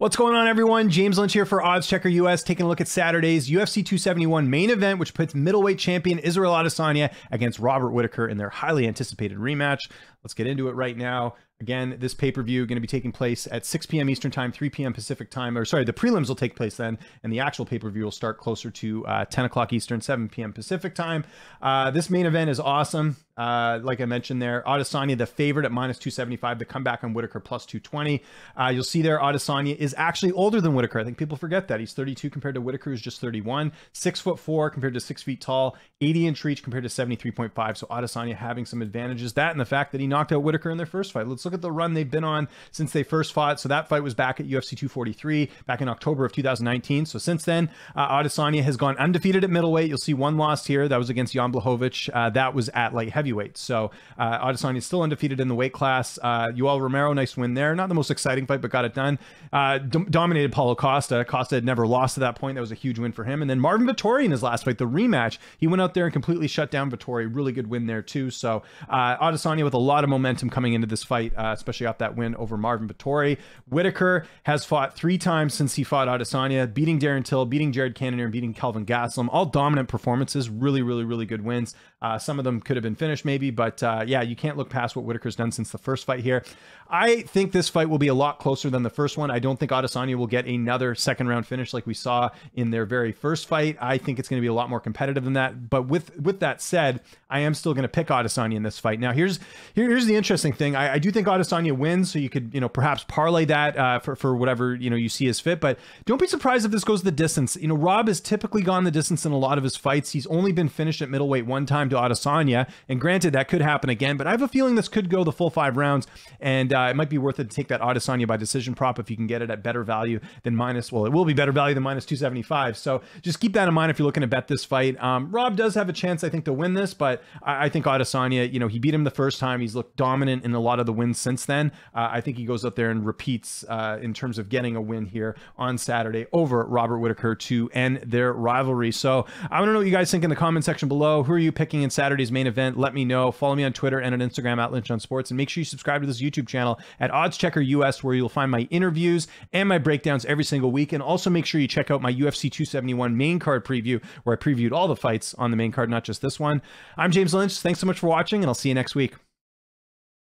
What's going on, everyone? James Lynch here for Odds Checker US, taking a look at Saturday's UFC 271 main event, which puts middleweight champion Israel Adesanya against Robert Whittaker in their highly anticipated rematch. Let's get into it right now. Again, this pay-per-view going to be taking place at 6 p.m. Eastern time, 3 p.m. Pacific time, or sorry, the prelims will take place then, and the actual pay-per-view will start closer to 10 o'clock Eastern, 7 p.m. Pacific time. This main event is awesome. Like I mentioned there, Adesanya, the favorite at minus 275, the comeback on Whittaker plus 220. You'll see there, Adesanya is actually older than Whittaker. I think people forget that. He's 32 compared to Whittaker, who's just 31. 6'4" compared to 6 feet tall, 80-inch reach compared to 73.5. So Adesanya having some advantages. That and the fact that he knocked out Whittaker in their first fight. Let's look at the run they've been on since they first fought. So that fight was back at UFC 243 back in October of 2019. So since then, Adesanya has gone undefeated at middleweight. You'll see one loss here. That was against Jan Blachowicz. That was at light heavyweight. So Adesanya is still undefeated in the weight class. Yoel Romero, nice win there. Not the most exciting fight, but got it done. Dominated Paulo Costa. Costa had never lost to that point. That was a huge win for him. And then Marvin Vettori in his last fight, the rematch, he went out there and completely shut down Vettori. Really good win there too. So Adesanya with a lot of momentum coming into this fight, especially off that win over Marvin Vettori. Whittaker has fought 3 times since he fought Adesanya, beating Darren Till, beating Jared Cannonier, and beating Kelvin Gastelum. All dominant performances. Really, really, really good wins. Some of them could have been finished maybe, but yeah, you can't look past what Whittaker's done since the first fight here. I think this fight will be a lot closer than the first one. I don't think Adesanya will get another second round finish like we saw in their very first fight. I think it's going to be a lot more competitive than that. But with that said, I am still going to pick Adesanya in this fight. Now, here's the interesting thing. I do think Adesanya wins, so you could, perhaps parlay that for whatever, you see as fit. But don't be surprised if this goes the distance. Rob has typically gone the distance in a lot of his fights. He's only been finished at middleweight one time to Adesanya. And granted, that could happen again, but I have a feeling this could go the full 5 rounds. And it might be worth it to take that Adesanya by decision prop if you can get it at better value than it will be better value than minus 275. So just keep that in mind if you're looking to bet this fight. Rob does have a chance, I think, to win this, but I think Adesanya, he beat him the first time. He's looked dominant in a lot of the wins since then. I think he goes up there and repeats in terms of getting a win here on Saturday over Robert Whittaker to end their rivalry. So I want to know what you guys think in the comment section below. Who are you picking in Saturday's main event? Let me know. Follow me on Twitter and on Instagram at Lynch on Sports, and make sure you subscribe to this YouTube channel at Odds Checker US, where you'll find my interviews and my breakdowns every single week. And also make sure you check out my UFC 271 main card preview, where I previewed all the fights on the main card, not just this one. I'm James Lynch. Thanks so much for watching, and I'll see you next week.